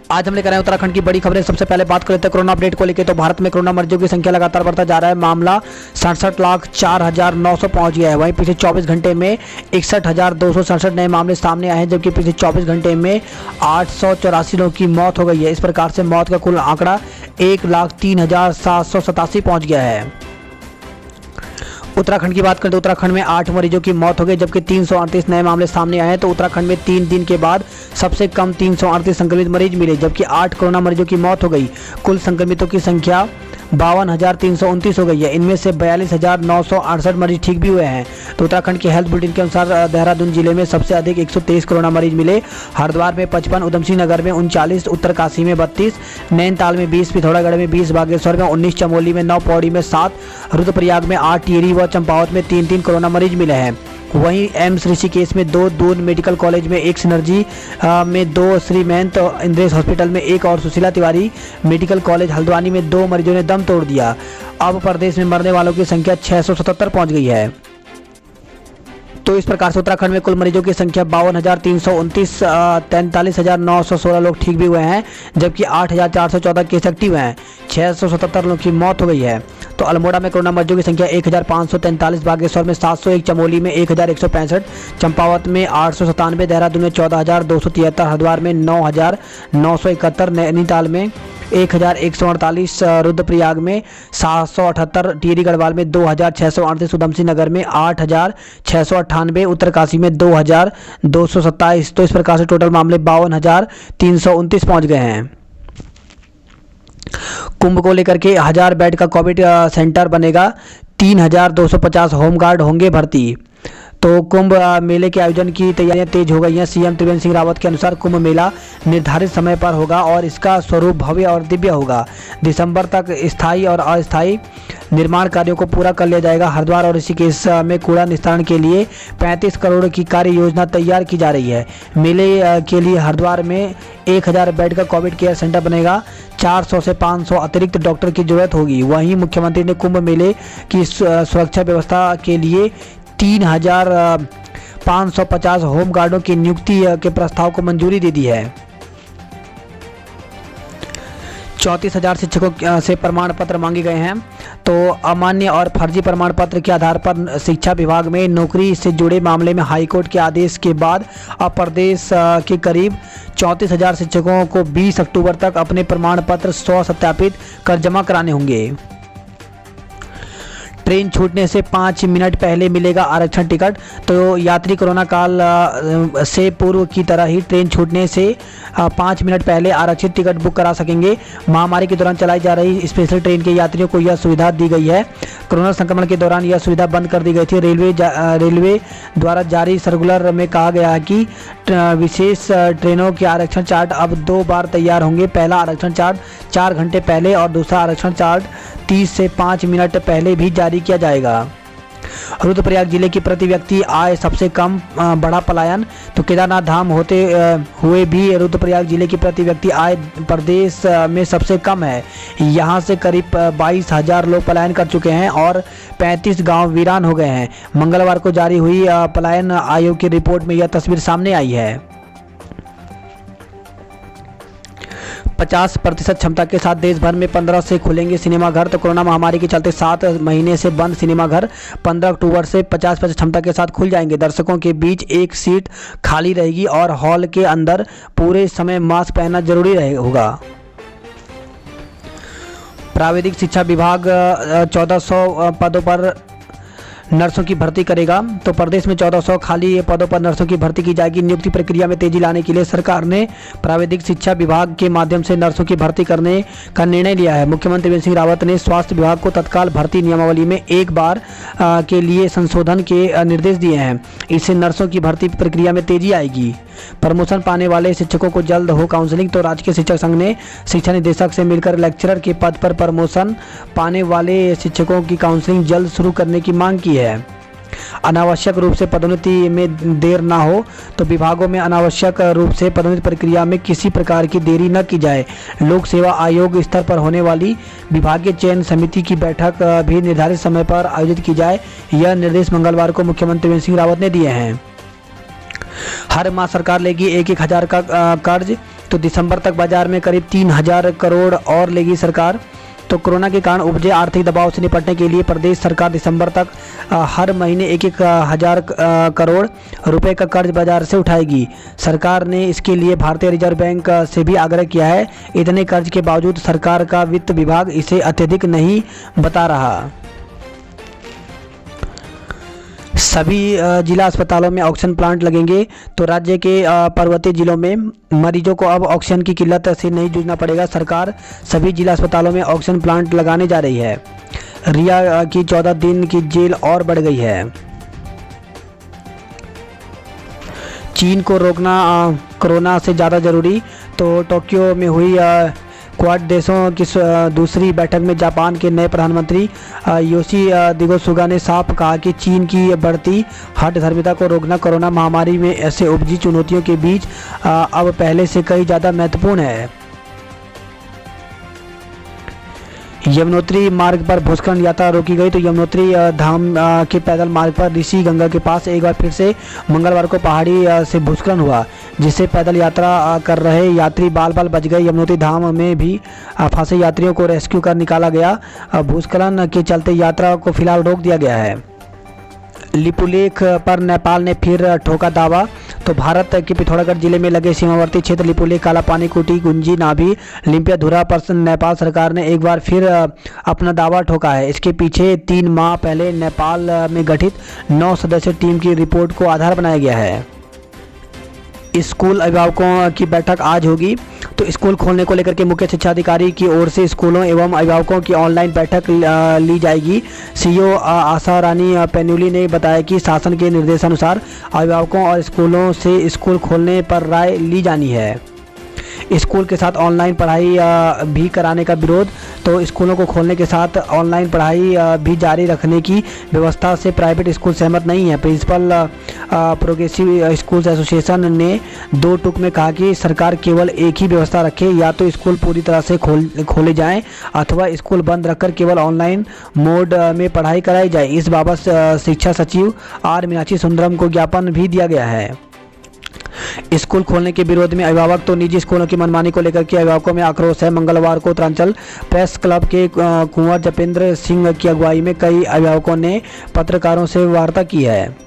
आज हम लेकर आए उत्तराखंड की बड़ी खबरें। सबसे पहले बात कर लेते हैं कोरोना अपडेट को लेकर। तो भारत में कोरोना मरीजों की संख्या लगातार बढ़ता जा रहा है। मामला 67,04,900 पहुंच गया है। वहीं पिछले 24 घंटे में 61,267 नए मामले सामने आए हैं, जबकि पिछले 24 घंटे में 884 लोगों की मौत हो गई है। इस प्रकार से मौत का कुल आंकड़ा 1,03,787 पहुंच गया है। उत्तराखंड की बात करें तो उत्तराखंड में 8 मरीजों की मौत हो गई, जबकि 338 नए मामले सामने आए हैं। तो उत्तराखंड में 3 दिन के बाद सबसे कम 338 संक्रमित मरीज मिले, जबकि 8 कोरोना मरीजों की मौत हो गई। कुल संक्रमितों की संख्या 52,329 हो गई है। इनमें से 42,968 मरीज ठीक भी हुए हैं। तो उत्तराखंड के हेल्थ बुलेटिन के अनुसार देहरादून जिले में सबसे अधिक 123 कोरोना मरीज मिले। हरिद्वार में 55, उधमसिंह नगर में 39, उत्तरकाशी में 32, नैनीताल में 20, पिथौरागढ़ में 20, बागेश्वर में 19, चमोली में 9, पौड़ी में 7, रुद्रप्रयाग में 8, टिहरी व चंपावत में 3-3 कोरोना मरीज मिले हैं। वहीं एम्स ऋषिकेश में 2, दून मेडिकल कॉलेज में 1, सिनर्जी में 2, श्री महंत इंद्रेश हॉस्पिटल में 1 और सुशीला तिवारी मेडिकल कॉलेज हल्द्वानी में 2 मरीजों ने दम तोड़ दिया। अब प्रदेश में मरने वालों की संख्या 677 पहुंच गई है। तो इस प्रकार से उत्तराखंड में कुल मरीजों की संख्या 52,329, 43,916 लोग ठीक भी हुए हैं, जबकि 8,414 केस एक्टिव हैं। 677 लोगों की मौत हो गई है। तो अल्मोड़ा में कोरोना मरीजों की संख्या 1,543, बागेश्वर में 701, चमोली में 1,165, चंपावत में 897, देहरादून में 14,273, हरिद्वार में 9,971, नैनीताल में 1,148, रुद्रप्रयाग में 778, टिहरी गढ़वाल में 2,638, उधमसिंह नगर में 8,698, उत्तरकाशी में 2,227। तो इस प्रकार से टोटल मामले 52,329 पहुंच गए हैं। कुंभ को लेकर के 1000 बेड का कोविड सेंटर बनेगा। 3,250 होमगार्ड होंगे भर्ती। तो कुंभ मेले के आयोजन की तैयारियां तेज हो गई हैं। सीएम त्रिवेंद्र सिंह रावत के अनुसार कुंभ मेला निर्धारित समय पर होगा और इसका स्वरूप भव्य और दिव्य होगा। दिसंबर तक स्थायी और अस्थायी निर्माण कार्यों को पूरा कर लिया जाएगा। हरिद्वार और ऋषिकेश में कूड़ा निस्तारण के लिए 35 करोड़ की कार्य योजना तैयार की जा रही है। मेले के लिए हरिद्वार में 1000 बेड का कोविड केयर सेंटर बनेगा। 400 से 500 अतिरिक्त डॉक्टर की जरूरत होगी। वहीं मुख्यमंत्री ने कुंभ मेले की सुरक्षा व्यवस्था के लिए 3,550 होमगार्डों की नियुक्ति के प्रस्ताव को मंजूरी दे दी है। 34,000 शिक्षकों से प्रमाण पत्र मांगे गए हैं। तो अमान्य और फर्जी प्रमाण पत्र के आधार पर शिक्षा विभाग में नौकरी से जुड़े मामले में हाईकोर्ट के आदेश के बाद अब प्रदेश के करीब 34,000 शिक्षकों को 20 अक्टूबर तक अपने प्रमाण पत्र सत्यापित कर जमा कराने होंगे। ट्रेन छूटने से 5 मिनट पहले मिलेगा आरक्षण टिकट। तो यात्री कोरोना काल से पूर्व की तरह ही ट्रेन छूटने से 5 मिनट पहले आरक्षित टिकट बुक करा सकेंगे। महामारी के दौरान चलाई जा रही स्पेशल ट्रेन के यात्रियों को यह सुविधा दी गई है। कोरोना संक्रमण के दौरान यह सुविधा बंद कर दी गई थी। रेलवे द्वारा जारी सर्कुलर में कहा गया है कि विशेष ट्रेनों के आरक्षण चार्ट अब 2 बार तैयार होंगे। पहला आरक्षण चार्ट 4 घंटे पहले और दूसरा आरक्षण चार्ट 30 से 5 मिनट पहले भी जारी किया जाएगा। रुद्रप्रयाग जिले की प्रति व्यक्ति आय सबसे कम, बड़ा पलायन। तो केदारनाथ धाम होते हुए भी रुद्रप्रयाग जिले की प्रति व्यक्ति आय प्रदेश में सबसे कम है। यहां से करीब 22,000 लोग पलायन कर चुके हैं और 35 गांव वीरान हो गए हैं। मंगलवार को जारी हुई पलायन आयोग की रिपोर्ट में यह तस्वीर सामने आई है। 50% क्षमता के साथ देश भर में 15 से खुलेंगे सिनेमाघर। तो कोरोना महामारी के चलते 7 महीने से बंद सिनेमाघर 15 अक्टूबर से 50% क्षमता के साथ खुल जाएंगे। दर्शकों के बीच एक सीट खाली रहेगी और हॉल के अंदर पूरे समय मास्क पहनना जरूरी होगा। प्राविधिक शिक्षा विभाग 1400 पदों पर नर्सों की भर्ती करेगा। तो प्रदेश में 1400 खाली पदों पर नर्सों की भर्ती की जाएगी। नियुक्ति प्रक्रिया में तेजी लाने के लिए सरकार ने प्राविधिक शिक्षा विभाग के माध्यम से नर्सों की भर्ती करने का निर्णय लिया है। मुख्यमंत्री त्रिवेंद्र सिंह रावत ने स्वास्थ्य विभाग को तत्काल भर्ती नियमावली में एक बार के लिए संशोधन के निर्देश दिए हैं। इससे नर्सों की भर्ती प्रक्रिया में तेजी आएगी। प्रमोशन पाने वाले शिक्षकों को जल्द हो काउंसलिंग। तो राजकीय शिक्षक संघ ने शिक्षा निदेशक से मिलकर लेक्चरर के पद पर प्रमोशन पाने वाले शिक्षकों की काउंसलिंग जल्द शुरू करने की मांग की है। अनावश्यक रूप से पदोन्नति में देर ना हो। तो विभागों में अनावश्यक रूप से पदोन्नति प्रक्रिया में किसी प्रकार की देरी न की जाए। लोक सेवा आयोग स्तर पर होने वाली विभागीय चयन समिति की बैठक भी निर्धारित समय पर आयोजित की जाए, यह निर्देश मंगलवार को मुख्यमंत्री त्रिवेंद्र सिंह रावत ने दिए हैं। हर माह सरकार लेगी 1,000 का कर्ज, तो दिसंबर तक बाजार में करीब 3,000 करोड़ और लेगी सरकार। तो कोरोना के कारण उपजे आर्थिक दबाव से निपटने के लिए प्रदेश सरकार दिसंबर तक हर महीने 1,000 करोड़ रुपए का कर्ज बाजार से उठाएगी। सरकार ने इसके लिए भारतीय रिजर्व बैंक से भी आग्रह किया है। इतने कर्ज के बावजूद सरकार का वित्त विभाग इसे अत्यधिक नहीं बता रहा। सभी जिला अस्पतालों में ऑक्सीजन प्लांट लगेंगे, तो राज्य के पर्वतीय जिलों में मरीजों को अब ऑक्सीजन की किल्लत से नहीं जूझना पड़ेगा। सरकार सभी जिला अस्पतालों में ऑक्सीजन प्लांट लगाने जा रही है। रिया की 14 दिन की जेल और बढ़ गई है। चीन को रोकना कोरोना से ज़्यादा जरूरी, तो टोक्यो में हुई क्वाड देशों की दूसरी बैठक में जापान के नए प्रधानमंत्री योशिहिदे सुगा ने साफ कहा कि चीन की बढ़ती हठधर्मिता को रोकना कोरोना महामारी में ऐसे उपजी चुनौतियों के बीच अब पहले से कई ज़्यादा महत्वपूर्ण है। यमुनोत्री मार्ग पर भूस्खलन यात्रा रोकी गई, तो यमुनोत्री धाम के पैदल मार्ग पर ऋषि गंगा के पास एक बार फिर से मंगलवार को पहाड़ी से भूस्खलन हुआ, जिससे पैदल यात्रा कर रहे यात्री बाल बाल बच गए। यमुनोत्री धाम में भी फंसे यात्रियों को रेस्क्यू कर निकाला गया। भूस्खलन के चलते यात्रा को फिलहाल रोक दिया गया है। लिपुलेख पर नेपाल ने फिर ठोका दावा, तो भारत के पिथौरागढ़ जिले में लगे सीमावर्ती क्षेत्र लिपुलेख, कालापानी, कुटी, गुंजी, नाभी, लिम्पियाधुरा पर नेपाल सरकार ने एक बार फिर अपना दावा ठोका है। इसके पीछे 3 माह पहले नेपाल में गठित 9 सदस्यीय टीम की रिपोर्ट को आधार बनाया गया है। स्कूल अभिभावकों की बैठक आज होगी, तो स्कूल खोलने को लेकर के मुख्य शिक्षा अधिकारी की ओर से स्कूलों एवं अभिभावकों की ऑनलाइन बैठक ली जाएगी। सीईओ आशा रानी पेन्यूली ने बताया कि शासन के निर्देशानुसार अभिभावकों और स्कूलों से स्कूल खोलने पर राय ली जानी है। स्कूल के साथ ऑनलाइन पढ़ाई भी कराने का विरोध, तो स्कूलों को खोलने के साथ ऑनलाइन पढ़ाई भी जारी रखने की व्यवस्था से प्राइवेट स्कूल सहमत नहीं है। प्रिंसिपल प्रोग्रेसिव स्कूल्स एसोसिएशन ने 2 टूक में कहा कि सरकार केवल एक ही व्यवस्था रखे, या तो स्कूल पूरी तरह से खोले जाएं अथवा स्कूल बंद रखकर केवल ऑनलाइन मोड में पढ़ाई कराई जाए। इस बाबत शिक्षा सचिव आर मीनाक्षी सुंदरम को ज्ञापन भी दिया गया है। स्कूल खोलने के विरोध में अभिभावक, तो निजी स्कूलों की मनमानी को लेकर के अभिभावकों में आक्रोश है। मंगलवार को उत्तरांचल प्रेस क्लब के कुंवर जपेंद्र सिंह की अगुवाई में कई अभिभावकों ने पत्रकारों से वार्ता की है।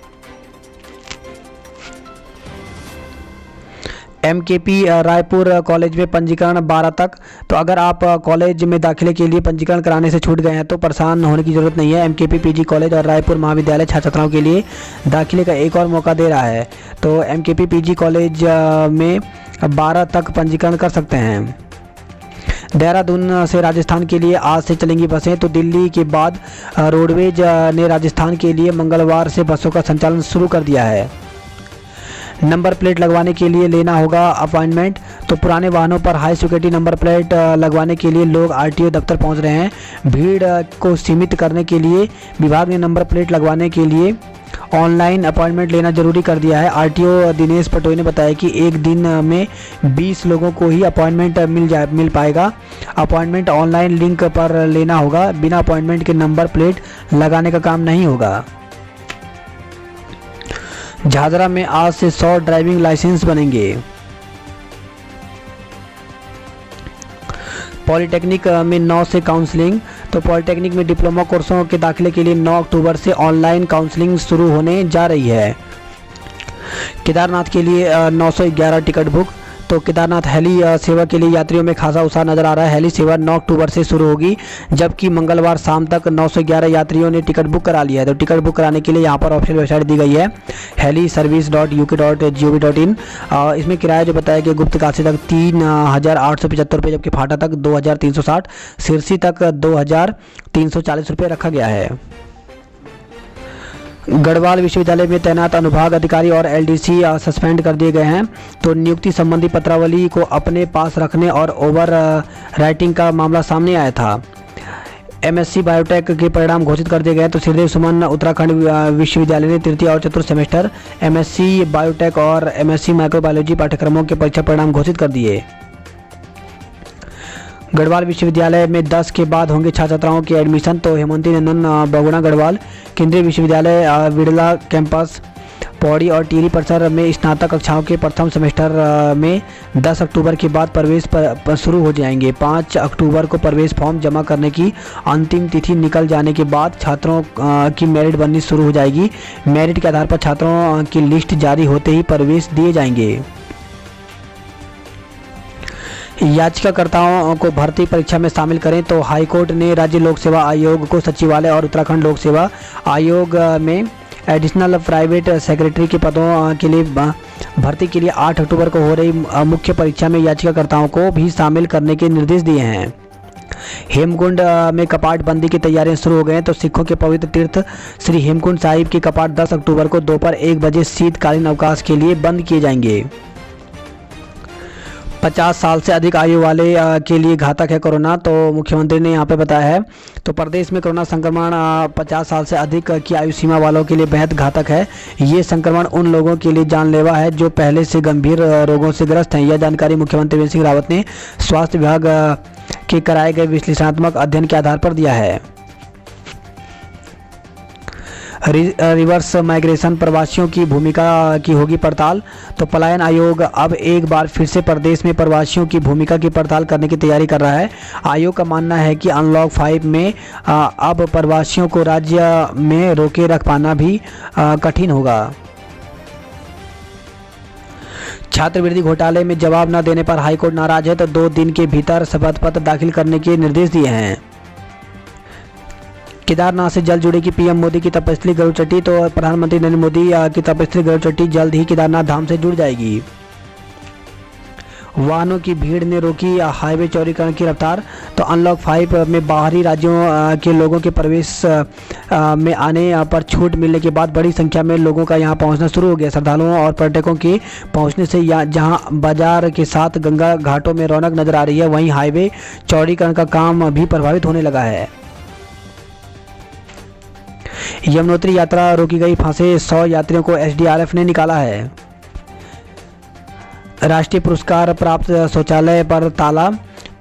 MKP रायपुर कॉलेज में पंजीकरण 12 तक, तो अगर आप कॉलेज में दाखिले के लिए पंजीकरण कराने से छूट गए हैं तो परेशान होने की ज़रूरत नहीं है। MKP PG कॉलेज और रायपुर महाविद्यालय छात्र छात्राओं के लिए दाखिले का एक और मौका दे रहा है। तो MKP PG कॉलेज में 12 तक पंजीकरण कर सकते हैं। देहरादून से राजस्थान के लिए आज से चलेंगी बसें, तो दिल्ली के बाद रोडवेज ने राजस्थान के लिए मंगलवार से बसों का संचालन शुरू कर दिया है। नंबर प्लेट लगवाने के लिए लेना होगा अपॉइंटमेंट, तो पुराने वाहनों पर हाई सिक्योरिटी नंबर प्लेट लगवाने के लिए लोग RTO दफ्तर पहुंच रहे हैं। भीड़ को सीमित करने के लिए विभाग ने नंबर प्लेट लगवाने के लिए ऑनलाइन अपॉइंटमेंट लेना जरूरी कर दिया है। RTO दिनेश पटोई ने बताया कि एक दिन में 20 लोगों को ही अपॉइंटमेंट मिल पाएगा। अपॉइंटमेंट ऑनलाइन लिंक पर लेना होगा, बिना अपॉइंटमेंट के नंबर प्लेट लगाने का काम नहीं होगा। झाझरा में आज से 100 ड्राइविंग लाइसेंस बनेंगे। पॉलिटेक्निक में 9 से काउंसलिंग, तो पॉलिटेक्निक में डिप्लोमा कोर्सों के दाखिले के लिए 9 अक्टूबर से ऑनलाइन काउंसलिंग शुरू होने जा रही है। केदारनाथ के लिए 911 टिकट बुक, तो केदारनाथ हेली सेवा के लिए यात्रियों में खासा उत्साह नजर आ रहा है। हेली सेवा 9 अक्टूबर से शुरू होगी, जबकि मंगलवार शाम तक 911 यात्रियों ने टिकट बुक करा लिया है। तो टिकट बुक कराने के लिए यहाँ पर ऑफिशियल वेबसाइट दी गई है heliservice.uk.gov.in। इसमें किराया जो बताया कि गुप्त काशी तक 3,875 रुपये, जबकि फाटा तक 2,360, सिरसी तक 2,340 रुपये रखा गया है। गढ़वाल विश्वविद्यालय में तैनात अनुभाग अधिकारी और LDC सस्पेंड कर दिए गए हैं। तो नियुक्ति संबंधी पत्रावली को अपने पास रखने और ओवर राइटिंग का मामला सामने आया था। MSc बायोटेक के परिणाम घोषित कर दिए गए। तो श्रीदेव सुमन उत्तराखंड विश्वविद्यालय ने तृतीय और चतुर्थ सेमेस्टर MSc बायोटेक और MSc माइक्रोबायोलॉजी पाठ्यक्रमों के परीक्षा परिणाम घोषित कर दिए। गढ़वाल विश्वविद्यालय में 10 के बाद होंगे छात्र छात्राओं के एडमिशन। तो हेमंती नंदन बहुगुणा गढ़वाल केंद्रीय विश्वविद्यालय बिड़ला कैंपस पौड़ी और टिहरी परिसर में स्नातक कक्षाओं के प्रथम सेमेस्टर में 10 अक्टूबर के बाद प्रवेश पर शुरू हो जाएंगे। 5 अक्टूबर को प्रवेश फॉर्म जमा करने की अंतिम तिथि निकल जाने के बाद छात्रों की मेरिट बननी शुरू हो जाएगी। मेरिट के आधार पर छात्रों की लिस्ट जारी होते ही प्रवेश दिए जाएंगे। याचिकाकर्ताओं को भर्ती परीक्षा में शामिल करें। तो हाईकोर्ट ने राज्य लोक सेवा आयोग को सचिवालय और उत्तराखंड लोक सेवा आयोग में एडिशनल प्राइवेट सेक्रेटरी के पदों के लिए भर्ती के लिए 8 अक्टूबर को हो रही मुख्य परीक्षा में याचिकाकर्ताओं को भी शामिल करने के निर्देश दिए हैं। हेमकुंड में कपाट बंदी की तैयारियां शुरू हो गए हैं। तो सिखों के पवित्र तीर्थ श्री हेमकुंड साहिब के कपाट 10 अक्टूबर को दोपहर 1 बजे शीतकालीन अवकाश के लिए बंद किए जाएंगे। 50 साल से अधिक आयु वाले के लिए घातक है कोरोना। तो मुख्यमंत्री ने यहाँ पे बताया है। तो प्रदेश में कोरोना संक्रमण 50 साल से अधिक की आयु सीमा वालों के लिए बेहद घातक है। ये संक्रमण उन लोगों के लिए जानलेवा है जो पहले से गंभीर रोगों से ग्रस्त हैं। यह जानकारी मुख्यमंत्री त्रिवेंद्र सिंह रावत ने स्वास्थ्य विभाग के कराए गए विश्लेषणात्मक अध्ययन के आधार पर दिया है। रिवर्स माइग्रेशन प्रवासियों की भूमिका की होगी पड़ताल। तो पलायन आयोग अब एक बार फिर से प्रदेश में प्रवासियों की भूमिका की पड़ताल करने की तैयारी कर रहा है। आयोग का मानना है कि अनलॉक 5 में अब प्रवासियों को राज्य में रोके रख पाना भी कठिन होगा। छात्रवृत्ति घोटाले में जवाब न देने पर हाईकोर्ट नाराज है। तो 2 दिन के भीतर शपथ पत्र दाखिल करने के निर्देश दिए हैं। केदारनाथ से जल्द जुड़ेगी पीएम मोदी की तपस्वी गरुड़ चट्टी। तो प्रधानमंत्री नरेंद्र मोदी की तपस्वी गरुड़ चट्टी जल्द ही केदारनाथ धाम से जुड़ जाएगी। वाहनों की भीड़ ने रोकी हाईवे चौड़ीकरण की रफ्तार। तो अनलॉक 5 में बाहरी राज्यों के लोगों के प्रवेश में आने पर छूट मिलने के बाद बड़ी संख्या में लोगों का यहां पहुंचना शुरू हो गया। श्रद्धालुओं और पर्यटकों के पहुंचने से जहां बाजार के साथ गंगा घाटों में रौनक नजर आ रही है, वहीं हाईवे चौड़ीकरण का काम भी प्रभावित होने लगा है। यमुनोत्री यात्रा रोकी गई, फंसे 100 यात्रियों को एसडीआरएफ ने निकाला है। राष्ट्रीय पुरस्कार प्राप्त शौचालय पर ताला।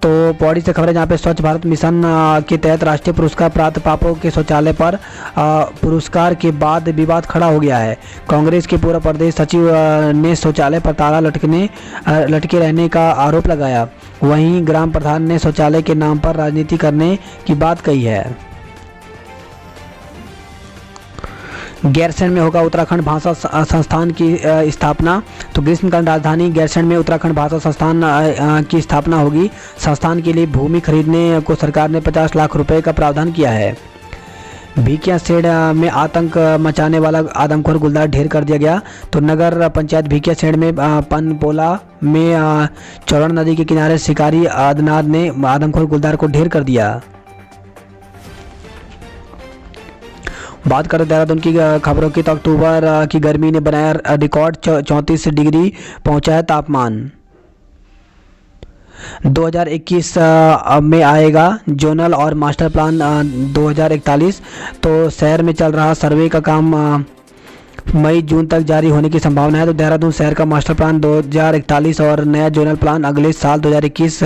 तो पौड़ी से खबर है जहाँ पे स्वच्छ भारत मिशन के तहत राष्ट्रीय पुरस्कार प्राप्त पापों के शौचालय पर पुरस्कार के बाद विवाद खड़ा हो गया है। कांग्रेस के पूर्व प्रदेश सचिव ने शौचालय पर ताला लटके रहने का आरोप लगाया। वहीं ग्राम प्रधान ने शौचालय के नाम पर राजनीति करने की बात कही है। गैरसैंण में होगा उत्तराखंड भाषा संस्थान की स्थापना। तो ग्रीष्मकालीन राजधानी गैरसैंण में उत्तराखंड भाषा संस्थान की स्थापना होगी। संस्थान के लिए भूमि खरीदने को सरकार ने 50 लाख रुपए का प्रावधान किया है। भिकियासेड़ में आतंक मचाने वाला आदमखोर गुलदार ढेर कर दिया गया। तो नगर पंचायत भिकियासेड़ में पनपोला में चौरण नदी के किनारे शिकारी आदनाद ने आदमखोर गुलदार को ढेर कर दिया। बात करें देहरादून की खबरों की। तो अक्टूबर की गर्मी ने बनाया रिकॉर्ड, 34 डिग्री पहुंचा है तापमान। 2021 में आएगा जोनल और मास्टर प्लान 2041। तो शहर में चल रहा सर्वे का काम मई जून तक जारी होने की संभावना है। तो देहरादून शहर का मास्टर प्लान 2041 और नया जोनल प्लान अगले साल 2021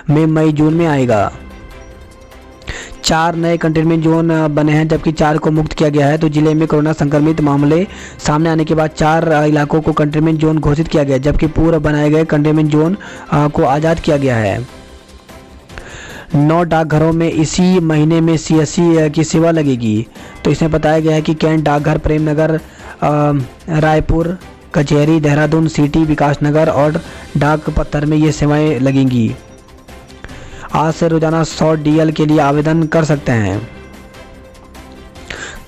में मई जून में आएगा। 4 नए कंटेनमेंट जोन बने हैं जबकि 4 को मुक्त किया गया है। तो जिले में कोरोना संक्रमित मामले सामने आने के बाद 4 इलाकों को कंटेनमेंट जोन घोषित किया गया, जबकि पूर्व बनाए गए कंटेनमेंट जोन को आज़ाद किया गया है। 9 डाकघरों में इसी महीने में सीएससी की सेवा लगेगी। तो इसमें बताया गया है कि कैंट डाकघर, प्रेमनगर, रायपुर, कचहरी, देहरादून सिटी, विकासनगर और डाक पत्थर में ये सेवाएं लगेंगी। आज से रोजाना 100 डीएल के लिए आवेदन कर सकते हैं।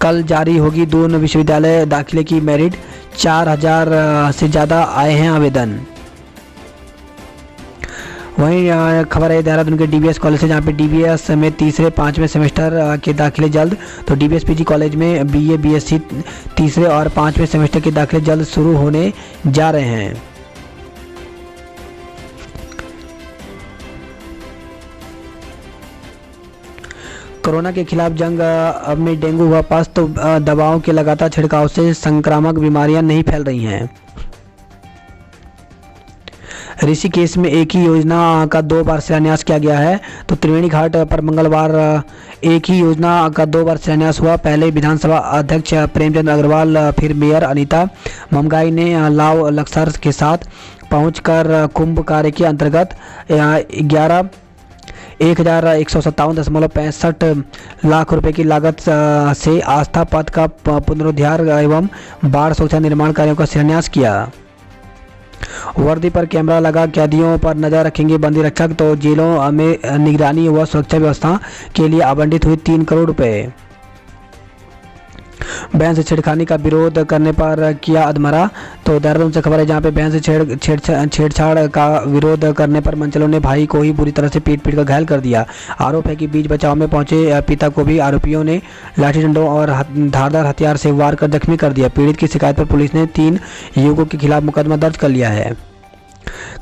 कल जारी होगी दून विश्वविद्यालय दाखिले की मेरिट। 4000 से ज़्यादा आए हैं आवेदन। वहीं खबर है देहरादून के डीबीएस कॉलेज से, जहाँ पे डीबीएस में तीसरे 5वें सेमेस्टर के दाखिले जल्द। तो डीबीएस पीजी कॉलेज में बीए बीएससी तीसरे और 5वें सेमेस्टर के दाखिले जल्द शुरू होने जा रहे हैं। कोरोना के खिलाफ जंग में डेंगू हुआ पास। तो दवाओं के लगातार छिड़काव से संक्रामक बीमारियां नहीं फैल रही हैं। ऋषिकेश में एक ही योजना का 2 बार शिलान्यास किया गया है। तो त्रिवेणी घाट पर मंगलवार एक ही योजना का 2 बार शिलान्यास हुआ। पहले विधानसभा अध्यक्ष प्रेमचंद अग्रवाल, फिर मेयर अनीता ममगाई ने लाव लक्सर के साथ पहुंचकर कुंभ कार्य के अंतर्गत 1,157.65 लाख रुपए की लागत से आस्था पथ का पुनरुद्धार एवं बाढ़ सुरक्षा निर्माण कार्यों का शिलान्यास किया। वर्दी पर कैमरा लगा, कैदियों पर नजर रखेंगे बंदी रक्षक। तो जेलों में निगरानी व सुरक्षा व्यवस्था के लिए आवंटित हुई 3 करोड़ रुपए। बहन से छेड़खानी का विरोध करने पर किया अधमरा। तो देहरादून से खबर है जहां पे बहन से छेड़छाड़ का विरोध करने पर मनचलों ने भाई को ही बुरी तरह से पीट कर घायल कर दिया। आरोप है कि बीच बचाव में पहुंचे पिता को भी आरोपियों ने लाठी डंडों और धारदार हथियार से वार कर जख्मी कर दिया। पीड़ित की शिकायत पर पुलिस ने 3 युवकों के खिलाफ मुकदमा दर्ज कर लिया है।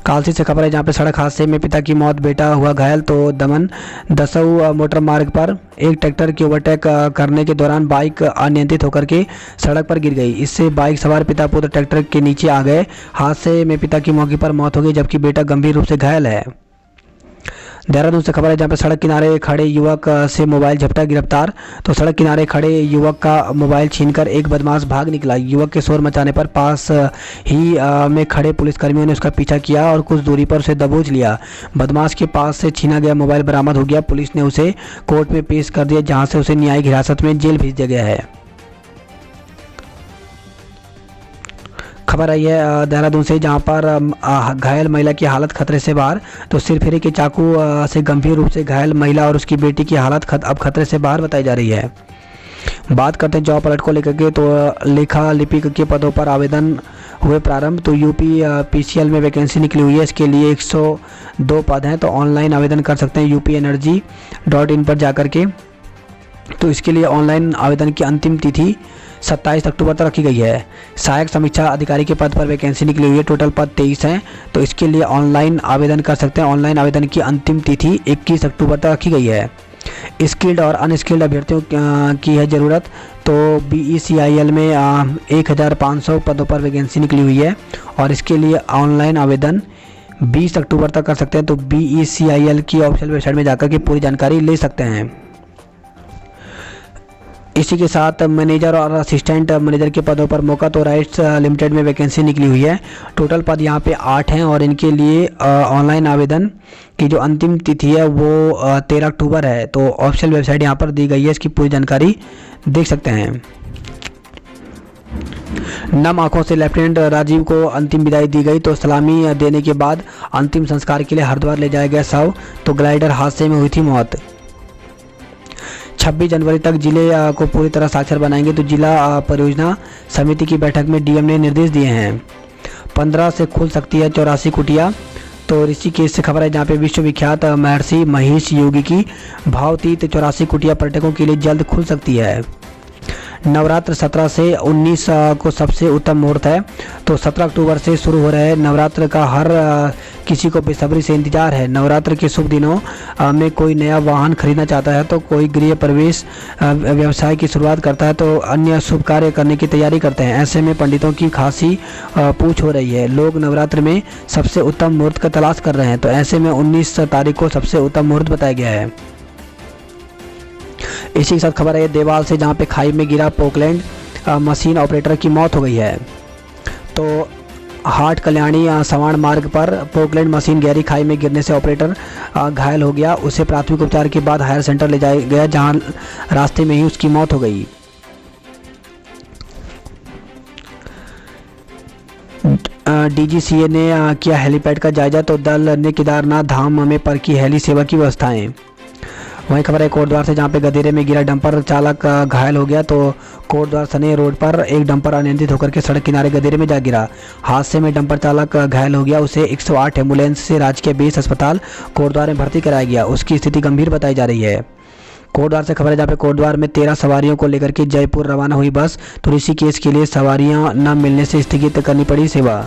कालसी से खबर है जहां पे सड़क हादसे में पिता की मौत, बेटा हुआ घायल। तो दमन दसऊ मोटर मार्ग पर एक ट्रैक्टर की ओवरटेक करने के दौरान बाइक अनियंत्रित होकर के सड़क पर गिर गई। इससे बाइक सवार पिता पुत्र ट्रैक्टर के नीचे आ गए। हादसे में पिता की मौके पर मौत हो गई जबकि बेटा गंभीर रूप से घायल है। देहरादून से खबर है जहां पे सड़क किनारे खड़े युवक से मोबाइल झपटा, गिरफ्तार। तो सड़क किनारे खड़े युवक का मोबाइल छीनकर एक बदमाश भाग निकला। युवक के शोर मचाने पर पास ही में खड़े पुलिसकर्मियों ने उसका पीछा किया और कुछ दूरी पर उसे दबोच लिया। बदमाश के पास से छीना गया मोबाइल बरामद हो गया। पुलिस ने उसे कोर्ट में पेश कर दिया जहां से उसे न्यायिक हिरासत में जेल भेज दिया गया है। खबर आई है देहरादून से जहां पर घायल महिला की हालत खतरे से बाहर। तो सिरफिरे के चाकू से गंभीर रूप से घायल महिला और उसकी बेटी की हालत अब खतरे से बाहर बताई जा रही है। बात करते हैं जॉब अलर्ट को लेकर के। तो लेखा लिपिक के पदों पर आवेदन हुए प्रारंभ। तो यूपी पीसीएल में वैकेंसी निकली हुई है। इसके लिए 102 पद हैं। तो ऑनलाइन आवेदन कर सकते हैं UPenergy.in पर जाकर के। तो इसके लिए ऑनलाइन आवेदन की अंतिम तिथि 27 अक्टूबर तक रखी गई है। सहायक समीक्षा अधिकारी के पद पर वैकेंसी निकली हुई है। टोटल पद 23 हैं। तो इसके लिए ऑनलाइन आवेदन कर सकते हैं। ऑनलाइन आवेदन की अंतिम तिथि 21 अक्टूबर तक रखी गई है। स्किल्ड और अनस्किल्ड अभ्यर्थियों की है ज़रूरत। तो BECIL में 1500 पदों पर वैकेंसी निकली हुई है और इसके लिए ऑनलाइन आवेदन 20 अक्टूबर तक कर सकते हैं। तो BECIL की ऑफिशियल वेबसाइट में जाकर के पूरी जानकारी ले सकते हैं। इसी के साथ मैनेजर और असिस्टेंट मैनेजर के पदों पर मौका। तो राइट्स लिमिटेड में वैकेंसी निकली हुई है। टोटल पद यहाँ पे 8 हैं और इनके लिए ऑनलाइन आवेदन की जो अंतिम तिथि है वो 13 अक्टूबर है। तो ऑफिशियल वेबसाइट यहाँ पर दी गई है, इसकी पूरी जानकारी देख सकते हैं। नम आंखों से लेफ्टिनेंट राजीव को अंतिम विदाई दी गई। तो सलामी देने के बाद अंतिम संस्कार के लिए हरिद्वार ले जाया गया शव। तो ग्लाइडर हादसे में हुई थी मौत। 26 जनवरी तक जिले को पूरी तरह साक्षर बनाएंगे। तो जिला परियोजना समिति की बैठक में डीएम ने निर्देश दिए हैं। 15 से खुल सकती है 84 कुटिया। तो ऋषिकेश से खबर है जहाँ पे विश्वविख्यात महर्षि महेश योगी की भावतीत 84 कुटिया पर्यटकों के लिए जल्द खुल सकती है। नवरात्र 17 से 19 को सबसे उत्तम मुहूर्त है। तो 17 अक्टूबर से शुरू हो रहे नवरात्र का हर किसी को बेसब्री से इंतजार है। नवरात्र के शुभ दिनों में कोई नया वाहन खरीदना चाहता है, तो कोई गृह प्रवेश व्यवसाय की शुरुआत करता है, तो अन्य शुभ कार्य करने की तैयारी करते हैं। ऐसे में पंडितों की खासी पूछ हो रही है। लोग नवरात्र में सबसे उत्तम मुहूर्त का तलाश कर रहे हैं। तो ऐसे में 19 तारीख को सबसे उत्तम मुहूर्त बताया गया है। इसी के साथ खबर है देवाल से जहां पे खाई में गिरा पोकलैंड मशीन ऑपरेटर की मौत हो गई है। तो हाट कल्याणी सवाण मार्ग पर पोकलैंड मशीन गहरी खाई में गिरने से ऑपरेटर घायल हो गया। उसे प्राथमिक उपचार के बाद हायर सेंटर ले जाया गया जहां रास्ते में ही उसकी मौत हो गई। DGCA ने किया हेलीपैड का जायजा। तो दल ने केदारनाथ धाम में परखी हेली सेवा की व्यवस्थाएं। वहीं खबर है कोटद्वार से जहां पे गधेरे में गिरा डंपर चालक घायल हो गया। तो कोटद्वार सने रोड पर एक डंपर अनियंत्रित होकर के सड़क किनारे गधेरे में जा गिरा। हादसे में डंपर चालक घायल हो गया। उसे 108 एम्बुलेंस से राजकीय बेस अस्पताल कोटद्वार में भर्ती कराया गया। उसकी स्थिति गंभीर बताई जा रही है। कोटद्वार से खबर है जहाँ पे कोटद्वार में 13 सवारियों को लेकर के जयपुर रवाना हुई बस। तो ऋषिकेश के लिए सवारियां न मिलने से स्थगित करनी पड़ी सेवा।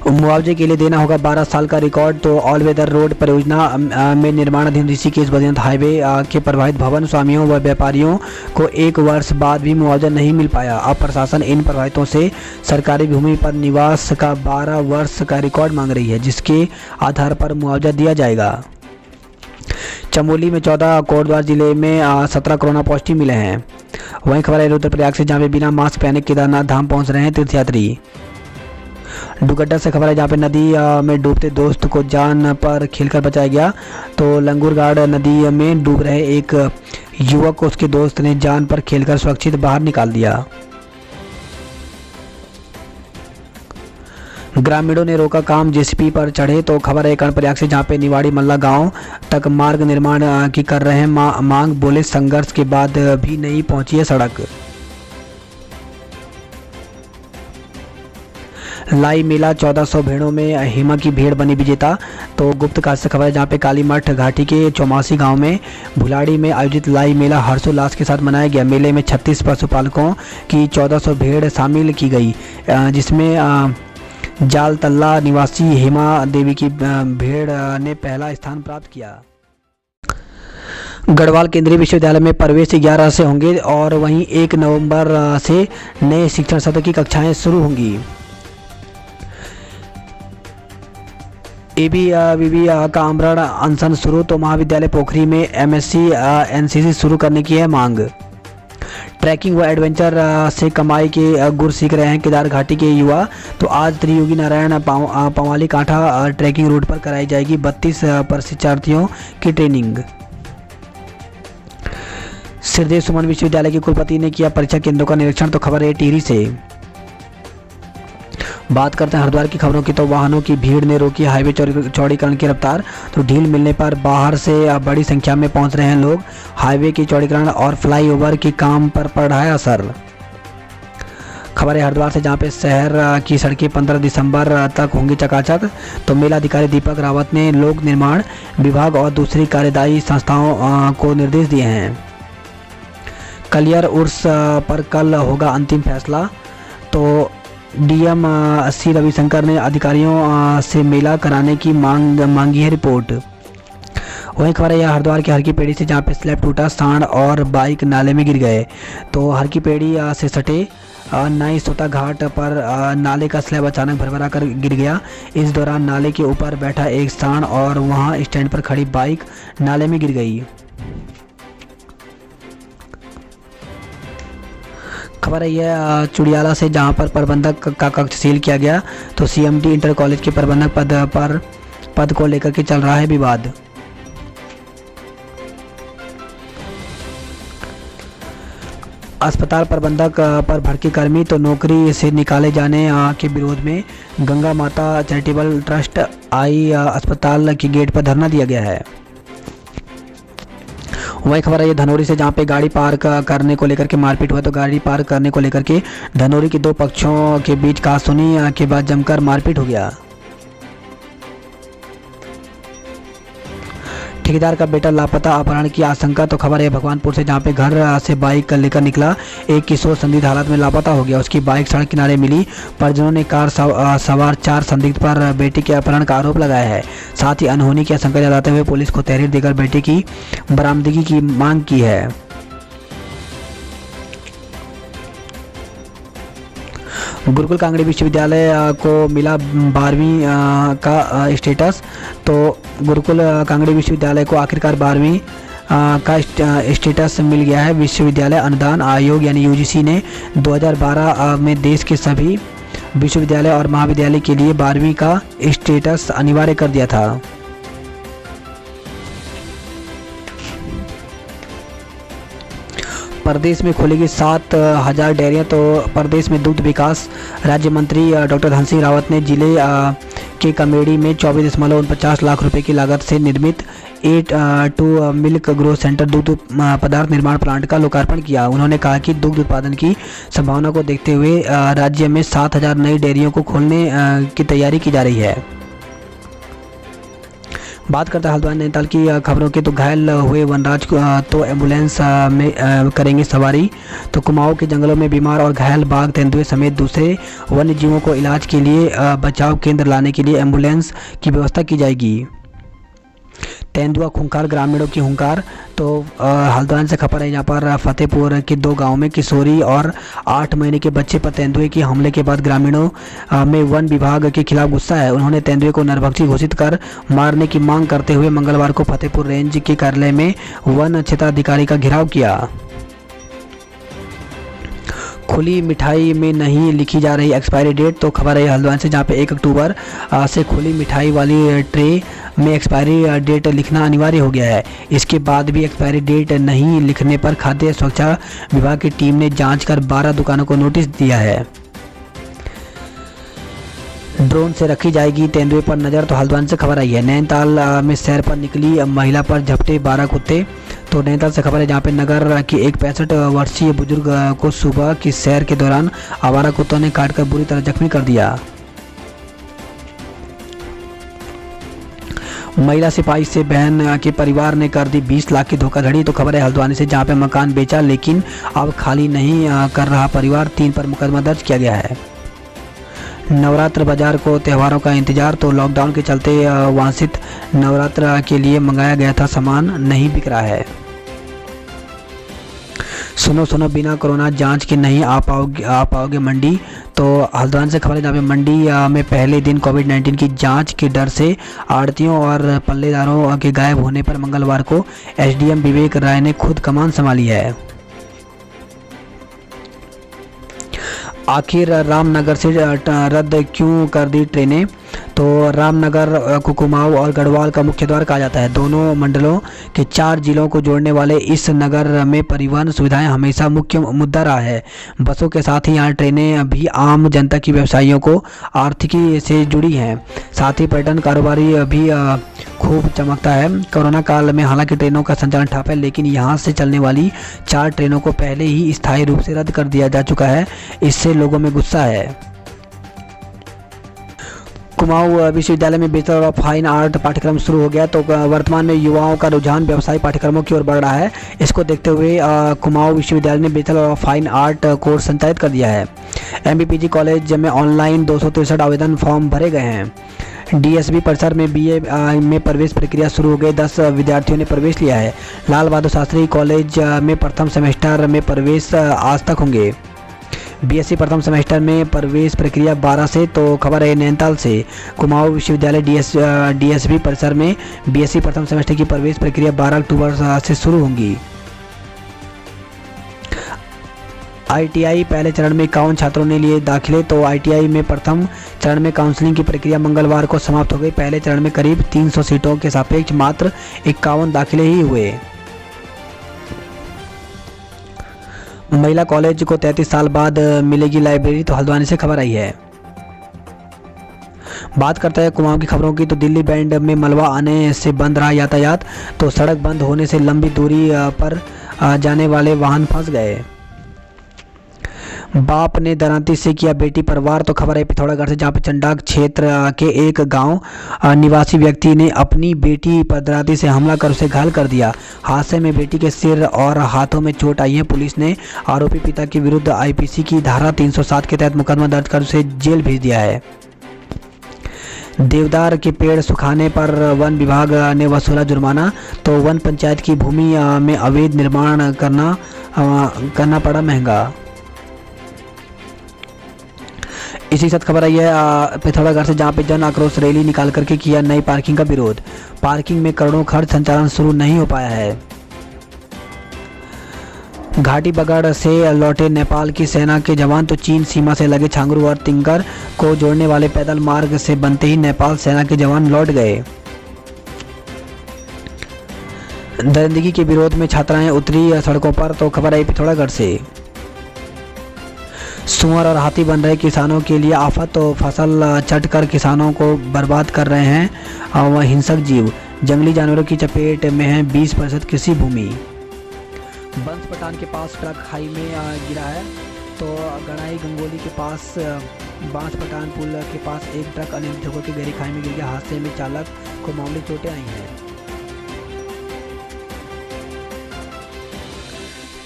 मुआवजे के लिए देना होगा 12 साल का रिकॉर्ड। तो ऑल वेदर रोड परियोजना में निर्माणाधीन ऋषिकेश बद्रीनाथ हाईवे के प्रभावित भवन स्वामियों व व्यापारियों को 1 वर्ष बाद भी मुआवजा नहीं मिल पाया। अब प्रशासन इन प्रभावितों से सरकारी भूमि पर निवास का 12 वर्ष का रिकॉर्ड मांग रही है, जिसके आधार पर मुआवजा दिया जाएगा। चमोली में 14, कोटद्वार जिले में 17 कोरोना पॉजिटिव मिले हैं। वहीं खबर है रुद्रप्रयाग से, जहाँ पे बिना मास्क पहने केदारनाथ धाम पहुंच रहे हैं तीर्थयात्री। डुगड्डा से खबर है, जहाँ पे नदी में डूबते दोस्त को जान पर खेलकर बचाया गया। तो लंगूरगाड़ नदी में डूब रहे एक युवक को उसके दोस्त ने जान पर खेलकर सुरक्षित बाहर निकाल दिया। ग्रामीणों ने रोका काम, जेसीबी पर चढ़े। तो खबर है कर्णप्रयाग से, जहाँ पे निवाड़ी मल्ला गांव तक मार्ग निर्माण की कर रहे हैं मांग, बोले संघर्ष के बाद भी नहीं पहुंची है सड़क। लाई मेला 1400 भेड़ों में हेमा की भेड़ बनी विजेता। तो गुप्त काशी से खबर है, जहाँ पे कालीमठ घाटी के चौमासी गांव में भुलाड़ी में आयोजित लाई मेला हर्षोल्लास के साथ मनाया गया। मेले में 36 पशुपालकों की 1400 भेड़ शामिल की गई, जिसमें जाल तल्ला निवासी हेमा देवी की भेड़ ने पहला स्थान प्राप्त किया। गढ़वाल केंद्रीय विश्वविद्यालय में प्रवेश 11 से होंगे और वहीं 1 नवंबर से नए शिक्षण सत्र की कक्षाएं शुरू होंगी। ABVB का आमरण अनशन शुरू। तो महाविद्यालय पोखरी में MSc NCC शुरू करने की है मांग। ट्रैकिंग व एडवेंचर से कमाई के गुर सीख रहे हैं केदार घाटी के युवा। तो आज त्रियोगी नारायण पवाली कांठा ट्रैकिंग रूट पर कराई जाएगी 32 प्रशिक्षार्थियों की ट्रेनिंग। श्रीदेव सुमन विश्वविद्यालय के कुलपति ने किया परीक्षा केंद्रों का निरीक्षण। तो खबर है टिहरी से। बात करते हैं हरिद्वार की खबरों की। तो वाहनों की भीड़ ने रोकी हाईवे चौड़ीकरण की रफ्तार। तो ढील मिलने पर बाहर से बड़ी संख्या में पहुंच रहे हैं लोग। हाईवे की चौड़ीकरण और फ्लाईओवर के काम पर पड़ रहा है असर। खबर है हरिद्वार से, जहां पे शहर की सड़कें 15 दिसंबर तक होंगी चकाचक। तो मेला अधिकारी दीपक रावत ने लोक निर्माण विभाग और दूसरी कार्यदायी संस्थाओं को निर्देश दिए हैं। कलियर उर्स पर कल होगा अंतिम फैसला। तो DM C रविशंकर ने अधिकारियों से मेला कराने की मांगी है रिपोर्ट। वहीं खबर है हरिद्वार के हर की पेड़ी से, जहाँ पे स्लैब टूटा, सांड और बाइक नाले में गिर गए। तो हर की पेड़ी से सटे नई सोता घाट पर नाले का स्लैब अचानक भरभरा कर गिर गया। इस दौरान नाले के ऊपर बैठा एक सांड और वहां स्टैंड पर खड़ी बाइक नाले में गिर गई। खबर है यह चुड़ियाला से, जहां पर प्रबंधक का कक्ष सील किया गया। तो CMT इंटर कॉलेज के प्रबंधक पद को लेकर के चल रहा है विवाद। अस्पताल प्रबंधक पर भड़के कर्मी। तो नौकरी से निकाले जाने के विरोध में गंगा माता चैरिटेबल ट्रस्ट आई अस्पताल के गेट पर धरना दिया गया है। वही खबर है ये धनौरी से, जहाँ पे गाड़ी पार्क करने को लेकर के मारपीट हुआ। तो गाड़ी पार्क करने को लेकर के धनौरी के 2 पक्षों के बीच कहासुनी के बाद जमकर मारपीट हो गया। ठेकेदार का बेटा लापता, अपहरण की आशंका। तो खबर है भगवानपुर से, जहाँ पे घर से बाइक लेकर निकला एक किशोर संदिग्ध हालत में लापता हो गया। उसकी बाइक सड़क किनारे मिली। परिजनों ने कार सवार 4 संदिग्ध पर बेटी के अपहरण का आरोप लगाया है। साथ ही अनहोनी की आशंका जताते हुए पुलिस को तहरीर देकर बेटी की बरामदगी की मांग की है। गुरुकुल कांगड़ी विश्वविद्यालय को मिला 12वीं का स्टेटस। तो गुरुकुल कांगड़ी विश्वविद्यालय को आखिरकार 12वीं का स्टेटस मिल गया है। विश्वविद्यालय अनुदान आयोग यानी UGC ने 2012 में देश के सभी विश्वविद्यालय और महाविद्यालय के लिए 12वीं का स्टेटस अनिवार्य कर दिया था। प्रदेश में खुलेगी 7000 डेयरियाँ। तो प्रदेश में दुग्ध विकास राज्य मंत्री डॉक्टर धन सिंह रावत ने जिले के कमेड़ी में 24.49 लाख रुपए की लागत से निर्मित 8 मिल्क ग्रोथ सेंटर दुग्ध पदार्थ निर्माण प्लांट का लोकार्पण किया। उन्होंने कहा कि दुग्ध उत्पादन की संभावना को देखते हुए राज्य में 7000 नई डेयरियों को खोलने की तैयारी की जा रही है। बात करते हैं हल्द्वानी नैनीताल की खबरों की, तो घायल हुए वनराज तो एम्बुलेंस में करेंगे सवारी। तो कुमाऊं के जंगलों में बीमार और घायल बाघ, तेंदुए समेत दूसरे वन्य जीवों को इलाज के लिए बचाव केंद्र लाने के लिए एम्बुलेंस की व्यवस्था की जाएगी। तेंदुआ खूंखार, ग्रामीणों की हुंकार। तो हल्द्वानी से खबर है, यहाँ पर फतेहपुर के 2 गांव में किशोरी और 8 महीने के बच्चे पर तेंदुए के हमले के बाद ग्रामीणों में वन विभाग के खिलाफ गुस्सा है। उन्होंने तेंदुए को नरभक्षी घोषित कर मारने की मांग करते हुए मंगलवार को फतेहपुर रेंज के कार्यालय में वन क्षेत्राधिकारी का घेराव किया। खुली मिठाई में नहीं लिखी जा रही एक्सपायरी डेट। तो खबर है हल्द्वानी से, जहाँ पे 1 अक्टूबर से खुली मिठाई वाली ट्रे में एक्सपायरी डेट लिखना अनिवार्य हो गया है। इसके बाद भी एक्सपायरी डेट नहीं लिखने पर खाद्य सुरक्षा विभाग की टीम ने जांच कर 12 दुकानों को नोटिस दिया है। ड्रोन से रखी जाएगी तेंदुए पर नज़र। तो हल्द्वानी से खबर आई है, नैनीताल में सैर पर निकली महिला पर झपटे 12 कुत्ते। तो नैनीताल से खबर है, जहाँ पे नगर की एक 65 वर्षीय बुजुर्ग को सुबह की सैर के दौरान आवारा कुत्तों ने काटकर बुरी तरह जख्मी कर दिया। महिला सिपाही से बहन के परिवार ने कर दी 20 लाख की धोखाधड़ी। तो खबर है हल्द्वानी से, जहाँ पे मकान बेचा लेकिन अब खाली नहीं कर रहा परिवार, 3 पर मुकदमा दर्ज किया गया है। नवरात्र बाजार को त्योहारों का इंतजार। तो लॉकडाउन के चलते वांछित नवरात्र के लिए मंगाया गया था सामान नहीं बिक रहा है। सुनो बिना कोरोना जांच के नहीं आ पाओगे मंडी। तो हल्द्वानी से खबर है, जहाँ पे मंडी में पहले दिन कोविड-19 की जांच के डर से आड़तियों और पल्लेदारों के गायब होने पर मंगलवार को एसडीएम विवेक राय ने खुद कमान संभाली है। आखिर रामनगर से रद्द क्यों कर दी ट्रेनें। तो रामनगर को कुमाऊं और गढ़वाल का मुख्य द्वार कहा जाता है। दोनों मंडलों के 4 जिलों को जोड़ने वाले इस नगर में परिवहन सुविधाएं हमेशा मुख्य मुद्दा रहा है। बसों के साथ ही यहाँ ट्रेनें भी आम जनता की व्यवसायियों को आर्थिकी से जुड़ी हैं। साथ ही पर्यटन कारोबारी भी खूब चमकता है। कोरोना काल में हालांकि ट्रेनों का संचालन ठप है, लेकिन यहाँ से चलने वाली 4 ट्रेनों को पहले ही स्थायी रूप से रद्द कर दिया जा चुका है। इससे लोगों में गुस्सा है। कुमाऊं विश्वविद्यालय में बैचलर ऑफ फाइन आर्ट पाठ्यक्रम शुरू हो गया। तो वर्तमान में युवाओं का रुझान व्यवसायिक पाठ्यक्रमों की ओर बढ़ रहा है। इसको देखते हुए कुमाऊं विश्वविद्यालय ने bachelor of fine art course संचालित कर दिया है। एमबीपीजी कॉलेज में ऑनलाइन 263 आवेदन फॉर्म भरे गए हैं। डीएसबी परिसर में बीए में प्रवेश प्रक्रिया शुरू हो गई। 10 विद्यार्थियों ने प्रवेश लिया है। लाल बहादुर शास्त्री कॉलेज में प्रथम सेमेस्टर में प्रवेश आज तक होंगे। बीएससी प्रथम सेमेस्टर में प्रवेश प्रक्रिया 12 से। तो खबर है नैनीताल से, कुमाऊं विश्वविद्यालय डीएसबी परिसर में बीएससी प्रथम सेमेस्टर की प्रवेश प्रक्रिया 12 अक्टूबर से शुरू होंगी। आईटीआई पहले चरण में 51 छात्रों ने लिए दाखिले। तो आईटीआई में प्रथम चरण में काउंसलिंग की प्रक्रिया मंगलवार को समाप्त हो गई। पहले चरण में करीब 300 सीटों के सापेक्ष मात्र 51 दाखिले ही हुए। महिला कॉलेज को 33 साल बाद मिलेगी लाइब्रेरी। तो हल्द्वानी से खबर आई है। बात करते हैं कुमाऊं की खबरों की। तो दिल्ली बैंड में मलबा आने से बंद रहा यातायात। तो सड़क बंद होने से लंबी दूरी पर जाने वाले वाहन फंस गए। बाप ने दरांती से किया बेटी पर वार। तो खबर है पिथौरागढ़ से, जहाँ पे चंडाक क्षेत्र के एक गांव निवासी व्यक्ति ने अपनी बेटी पर दरांती से हमला कर उसे घायल कर दिया। हादसे में बेटी के सिर और हाथों में चोट आई है। पुलिस ने आरोपी पिता के विरुद्ध आईपीसी की धारा 307 के तहत मुकदमा दर्ज कर उसे जेल भेज दिया है। देवदार के पेड़ सुखाने पर वन विभाग ने वसूला जुर्माना। तो वन पंचायत की भूमि में अवैध निर्माण करना पड़ा महंगा। इसी साथ खबर आई है पिथौरागढ़ से, जहाँ पे जन आक्रोश रैली निकाल करके किया नई पार्किंग का विरोध। पार्किंग में करोड़ों खर्च, संचालन शुरू नहीं हो पाया है। घाटी बगड़ से लौटे नेपाल की सेना के जवान। तो चीन सीमा से लगे छांगरू और तिंगर को जोड़ने वाले पैदल मार्ग से बनते ही नेपाल सेना के जवान लौट गए। दरिंदगी के विरोध में छात्राएं उतरी सड़कों पर। तो खबर आई पिथौरागढ़ से। सुअर और हाथी बन रहे किसानों के लिए आफत। तो फसल चट कर किसानों को बर्बाद कर रहे हैं वह हिंसक जीव। जंगली जानवरों की चपेट में है 20% कृषि भूमि। बंस पठान के पास ट्रक खाई में गिरा है। तो गणाई गंगोली के पास बांस पठान पुल के पास एक ट्रक अनियंत्रित होकर के गहरी खाई में गिर गया। हादसे में चालक को मामूली चोटें आई हैं।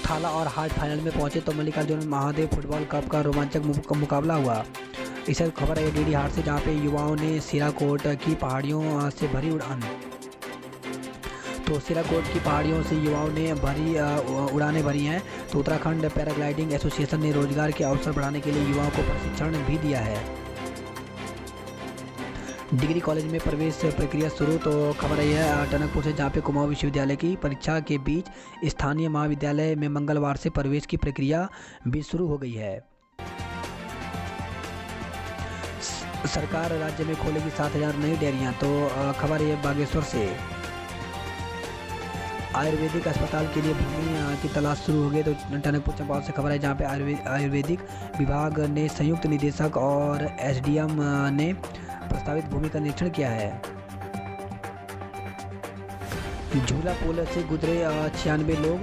थाला और हाट फाइनल में पहुंचे तो मल्लिकार्जुन महादेव फुटबॉल कप का रोमांचक मुकाबला हुआ। इसे खबर है डीडी हाट से, जहां पे युवाओं ने सिराकोट की पहाड़ियों से भरी उड़ान। तो सिराकोट की पहाड़ियों से युवाओं ने उड़ानें भरी हैं। तो उत्तराखंड पैराग्लाइडिंग एसोसिएशन ने रोजगार के अवसर बढ़ाने के लिए युवाओं को प्रशिक्षण भी दिया है। डिग्री कॉलेज में प्रवेश प्रक्रिया शुरू। तो खबर यह है टनकपुर से, जहाँ पे कुमाऊं विश्वविद्यालय की परीक्षा के बीच स्थानीय महाविद्यालय में मंगलवार से प्रवेश की प्रक्रिया भी शुरू हो गई है। सरकार राज्य में खोलेगी 7,000 नई डेयरियाँ। तो खबर यह बागेश्वर से, आयुर्वेदिक अस्पताल के लिए भूमि की तलाश शुरू हो गई। तो टनकपुर चंपावत से खबर है, जहाँ पे आयुर्वेदिक विभाग ने संयुक्त निदेशक और एसडीएम ने प्रस्तावित भूमि का निरीक्षण किया है। झूला पुल से गुजरे 96 लोग।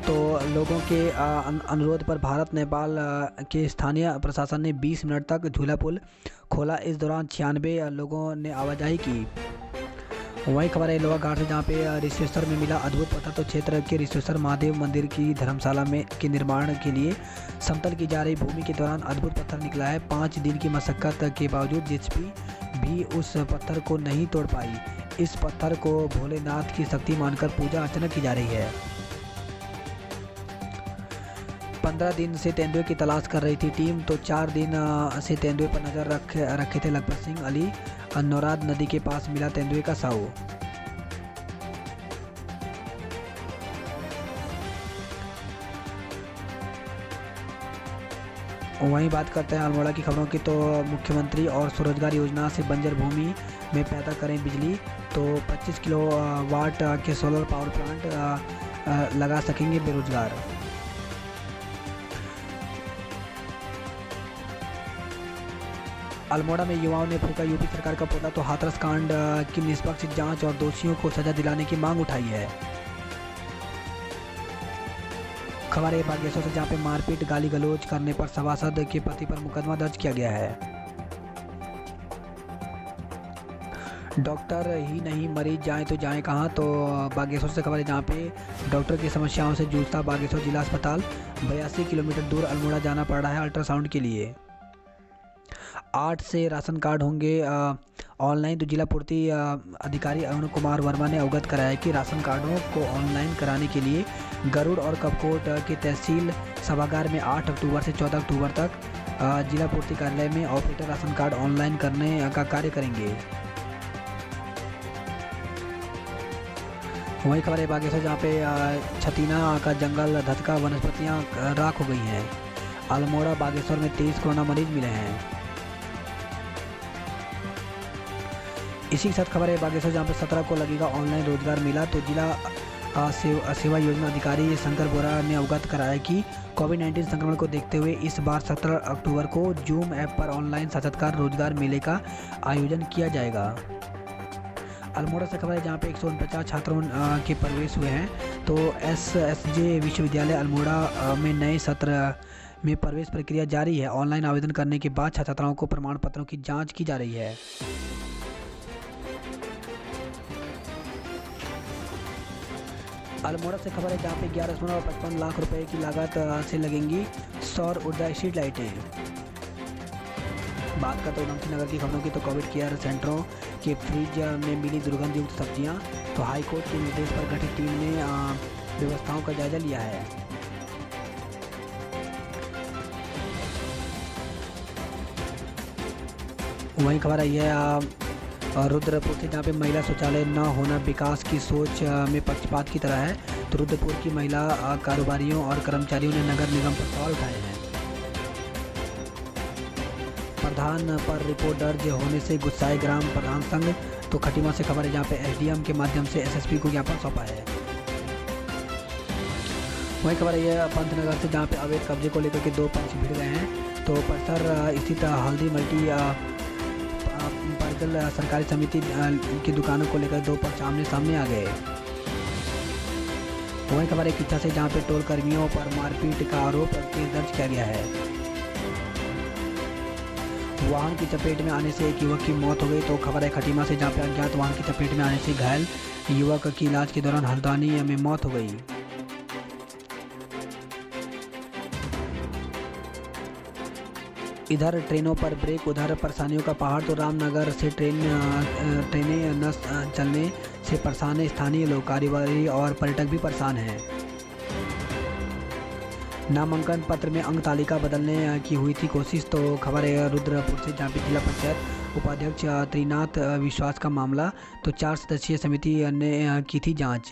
तो लोगों के अनुरोध पर भारत नेपाल के स्थानीय प्रशासन ने 20 मिनट तक झूला पुल खोला। इस दौरान 96 लोगों ने आवाजाही की। वहीं खबर है लोहा घाट से, जहाँ पे रिश्वेश्वर में मिला अद्भुत पत्थर। तो क्षेत्र के रिश्वेश्वर महादेव मंदिर की धर्मशाला के निर्माण के लिए समतल की जा रही भूमि के दौरान अद्भुत पत्थर निकला है। 5 दिन की मशक्कत के बावजूद जेसीबी भी उस पत्थर को नहीं तोड़ पाई। इस पत्थर को भोलेनाथ की शक्ति मानकर पूजा अर्चना की जा रही है। 15 दिन से तेंदुए की तलाश कर रही थी टीम। तो 4 दिन से तेंदुए पर नजर रखे थे लखपत सिंह अली। नौराद नदी के पास मिला तेंदुए का साऊ। वहीं बात करते हैं अल्मोड़ा की खबरों की। तो मुख्यमंत्री और स्वरोजगार योजना से बंजर भूमि में पैदा करें बिजली। तो 25 किलोवाट के सोलर पावर प्लांट लगा सकेंगे बेरोजगार। अल्मोड़ा में युवाओं ने फूंका यूपी सरकार का पुतला। तो हाथरस कांड की निष्पक्ष जांच और दोषियों को सजा दिलाने की मांग उठाई है। खबर है बागेश्वर से, जहाँ पे मारपीट गाली गलौज करने पर सभासद के पति पर मुकदमा दर्ज किया गया है। डॉक्टर ही नहीं मरीज जाएं तो जाएं कहां। तो बागेश्वर से खबर है, जहाँ पे डॉक्टर की समस्याओं से जूझता बागेश्वर जिला अस्पताल। 82 किलोमीटर दूर अल्मोड़ा जाना पड़ रहा है अल्ट्रासाउंड के लिए। 8 से राशन कार्ड होंगे ऑनलाइन। तो जिला पूर्ति अधिकारी अरुण कुमार वर्मा ने अवगत कराया कि राशन कार्डों को ऑनलाइन कराने के लिए गरुड़ और कपकोट के तहसील सभागार में 8 अक्टूबर से 14 अक्टूबर तक जिला पूर्ति कार्यालय में ऑपरेटर राशन कार्ड ऑनलाइन करने का कार्य करेंगे। वही खबर है बागेश्वर, जहाँ पे छतीना का जंगल धधका वनस्पतियाँ राख हो गई हैं। अल्मोड़ा बागेश्वर में 23 कोरोना मरीज मिले हैं। इसी के साथ खबर है बागेश्वर, जहाँ पे 17 को लगेगा ऑनलाइन रोजगार मेला। तो जिला सेवा योजना अधिकारी शंकर बोरा ने अवगत कराया कि कोविड-19 संक्रमण को देखते हुए इस बार 17 अक्टूबर को जूम ऐप पर ऑनलाइन साक्षात्कार रोजगार मेले का आयोजन किया जाएगा। अल्मोड़ा से खबर है, जहाँ पे 149 छात्रों के प्रवेश हुए हैं। तो एसएसजे विश्वविद्यालय अल्मोड़ा में नए सत्र में प्रवेश प्रक्रिया जारी है। ऑनलाइन आवेदन करने के बाद छात्राओं को प्रमाण पत्रों की जाँच की जा रही है। अल्मोड़ा से खबर है, जहाँ पे 11.55 लाख रुपए की लागत से लगेंगी सौर ऊर्जा स्ट्रीट लाइटें। बात करते हैं उधमसिंह नगर की खबरों की। तो कोविड केयर सेंटरों के फ्रिज में मिली दुर्गंध युक्त सब्जियां। तो हाईकोर्ट के निर्देश पर गठित टीम ने व्यवस्थाओं का जायजा लिया है। वहीं खबर आई है रुद्रपुर से, जहाँ पे महिला शौचालय न होना विकास की सोच में पक्षपात की तरह है। तो रुद्रपुर की महिला कारोबारियों और कर्मचारियों ने नगर निगम पर सवाल उठाए हैं। प्रधान पर रिपोर्ट दर्ज होने से गुस्साए ग्राम प्रधान संघ। तो खटीमा से खबर है, जहाँ पे एसडीएम के माध्यम से एसएसपी को ज्ञापन सौंपा है। वही खबर है पंतनगर से, जहाँ पे अवैध कब्जे को लेकर के 2 पक्ष भिड़ गए हैं। तो परिसर स्थित हल्दी मल्टी परिजल सरकारी समिति की दुकानों को लेकर 2 पक्ष आमने सामने आ गए। वही खबर है किच्छा से, जहां पे टोल कर्मियों पर मारपीट का आरोप केस दर्ज किया गया है। वाहन की चपेट में आने से एक युवक की मौत हो गई। तो खबर है खटीमा से, जहां पे अज्ञात वाहन की चपेट में आने से घायल युवक की इलाज के दौरान हल्द्वानी में मौत हो गई। इधर ट्रेनों पर ब्रेक, उधर परेशानियों का पहाड़। तो रामनगर से ट्रेनें न चलने से परेशान है स्थानीय लोग, कारोबारी और पर्यटक भी परेशान हैं। नामांकन पत्र में अंक तालिका बदलने की हुई थी कोशिश। तो खबर है रुद्रपुर से, जहाँ पे जिला पंचायत उपाध्यक्ष त्रिनाथ विश्वास का मामला। तो 4 सदस्यीय समिति ने की थी जांच।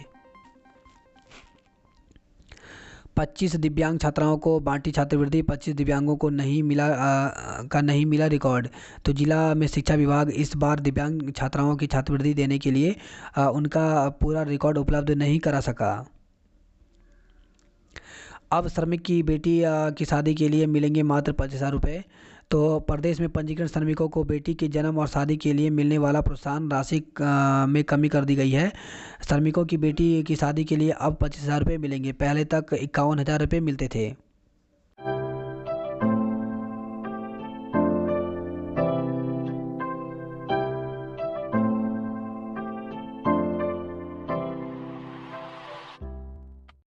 25 दिव्यांग छात्राओं को बांटी छात्रवृत्ति, 25 दिव्यांगों को नहीं मिला रिकॉर्ड। तो जिला में शिक्षा विभाग इस बार दिव्यांग छात्राओं की छात्रवृत्ति देने के लिए उनका पूरा रिकॉर्ड उपलब्ध नहीं करा सका। अब श्रमिक की बेटी की शादी के लिए मिलेंगे मात्र 25,000 रुपये। तो प्रदेश में पंजीकृत श्रमिकों को बेटी के जन्म और शादी के लिए मिलने वाला प्रोत्साहन राशि में कमी कर दी गई है। श्रमिकों की बेटी की शादी के लिए अब 25,000 रुपये मिलेंगे, पहले तक 51,000 रुपये मिलते थे।